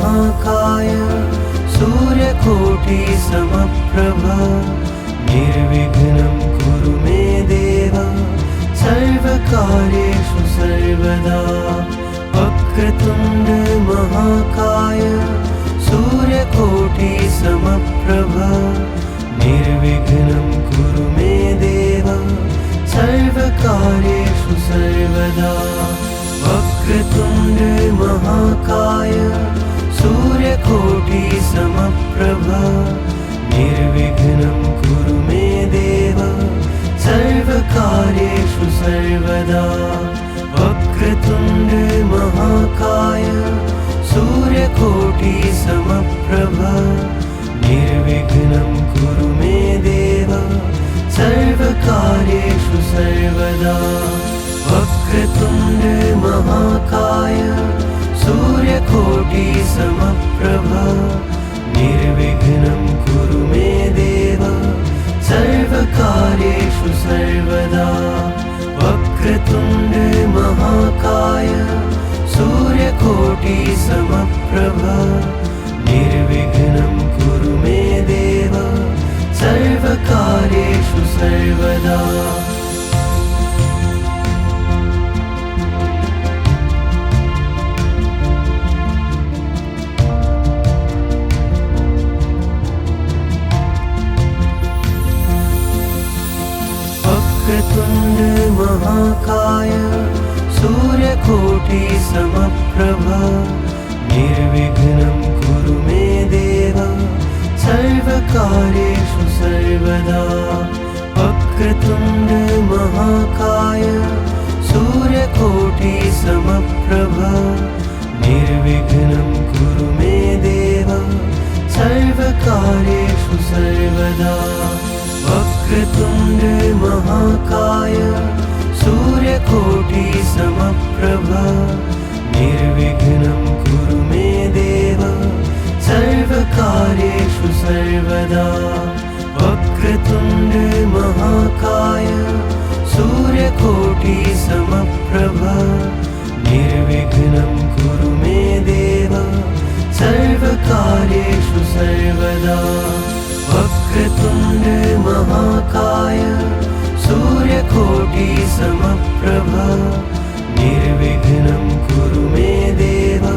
महाकाय सूर्यकोटि समप्रभ निर्विघ्नं कुरु मे देव सर्वकार्येषु सर्वदा। वक्रतुण्ड महाकाय सूर्यकोटि समप्रभ निर्विघ्नं कुरु मे देव सर्वकार्येषु सर्वदा। वक्रतुण्ड महाकाय सूर्यकोटि समप्रभ निर्विघ्नं कुरु मे देव सर्वकार्येषु सर्वदा। वक्रतुण्ड महाकाय सूर्यकोटि समप्रभ निर्विघ्नं कुरु मे देव सर्वकार्येषु सर्वदा। वक्रतुण्ड महाकाय सूर्यकोटि समप्रभ निर्विघ्नं कुरु मे देव सर्वकार्येषु सर्वदा। वक्रतुण्ड महाकाय सूर्यकोटि समप्रभ निर्विघ्नं कुरु मे देव सर्वकार्येषु सर्वदा। वक्रतुण्ड महाकाय सूर्यकोटि समप्रभ निर्विघ्नं कुरु मे देव सर्वकार्येषु सर्वदा। वक्रतुण्ड महाकाय सूर्यकोटि समप्रभ निर्विघ्नं कुरु मे देव सर्वकार्येषु सर्वदा। वक्रतुण्ड महाकाय सूर्यकोटि समप्रभ निर्विघ्नं कुरु मे देव सर्वकार्येषु सर्वदा। वक्रतुण्ड महाकाय सूर्यकोटि समप्रभ निर्विघ्नं कुरु मे देव सर्वकार्येषु सर्वदा। वक्रतुण्ड महाकाय सूर्यकोटि समप्रभ निर्विघ्नं कुरु मे देव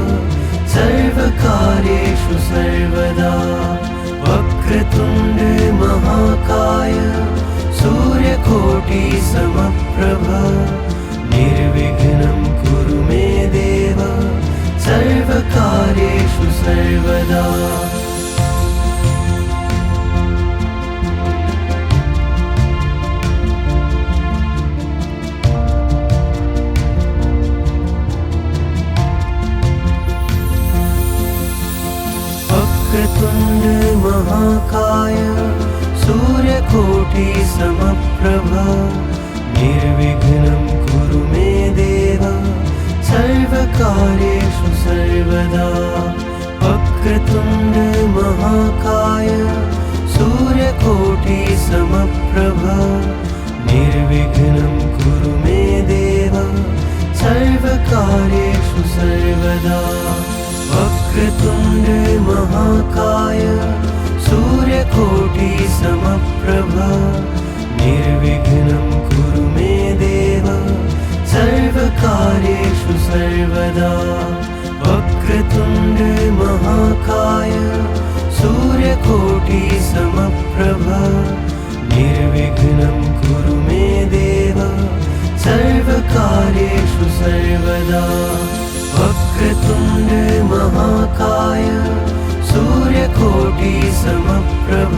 सर्वकार्येषु सर्वदा। वक्रतुण्ड महाकाय सूर्यकोटि समप्रभ निर्विघ्नं कुरु मे देव सर्वकार्येषु सर्वदा। वक्रतुण्ड महाकाय सूर्यकोटि समप्रभ निर्विघ्नं कुरु मे देव सर्वकार्येषु सर्वदा। वक्रतुण्ड महाकाय सूर्यकोटि समप्रभ निर्विघ्नं कुरु मे देव सर्वकार्येषु सर्वदा। वक्रतुण्ड महाकाय सूर्यकोटि समप्रभ निर्विघ्नं कुरु मे देव सर्वकार्येषु सर्वदा। वक्रतुण्ड महाकाय सूर्यकोटि समप्रभ निर्विघ्नं कुरु मे देव सर्वकार्येषु सर्वदा। वक्रतुण्ड महाकाय सूर्यकोटि समप्रभ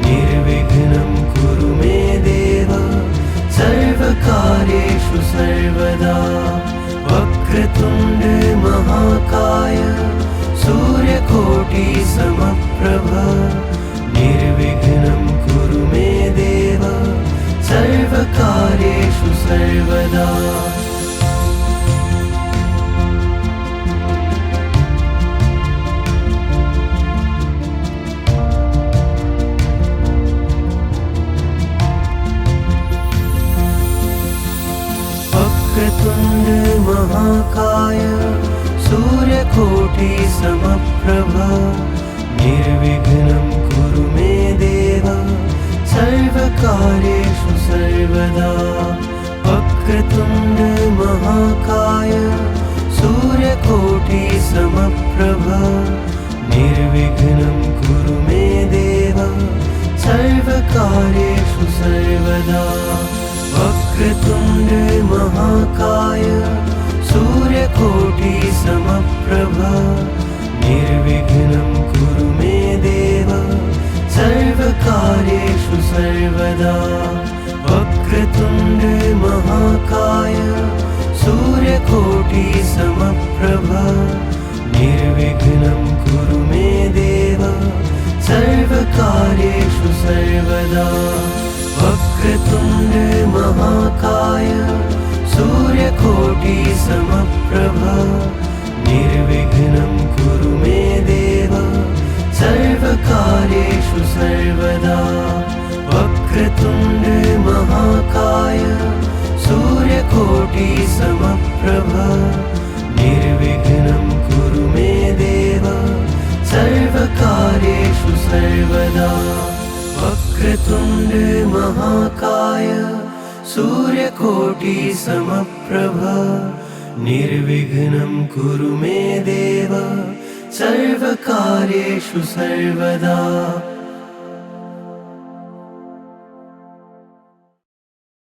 निर्विघ्नं कुरु मे देव सर्वकार्येषु सर्वदा। वक्रतुण्ड महाकाय सूर्यकोटि समप्रभ निर्विघ्नं कुरु मे देव सर्वकार्येषु सर्वदा। वक्रतुण्ड महाकाय सूर्यकोटि समप्रभ निर्विघ्नं कुरु मे देव सर्वकार्येषु सर्वदा वक्रतुण्ड महाकाय सूर्यकोटि समप्रभ निर्विघ्नं कुरु मे देव सर्वकार्येषु सर्वदा वक्रतुण्ड महाकाय सूर्यकोटि समप्रभ निर्विघ्नं कुरु मे देव सर्वकार्येषु सर्वदा वक्रतुण्ड महाकाय सूर्यकोटि समप्रभ निर्विघ्नं कुरु मे देव सर्वकार्येषु सर्वदा वक्रतुण्ड महाकाय सूर्यकोटि समप्रभ निर्विघ्नं कुरु मे देव सर्वकार्येषु सर्वदा वक्रतुण्ड महाकाय सूर्यकोटि समप्रभ निर्विघ्नं कुरु मे देव सर्वकार्येषु सर्वदा वक्रतुण्ड महाकाय सूर्यकोटि समप्रभ निर्विघ्नं कुरु मे देव सर्वकार्येषु सर्वदा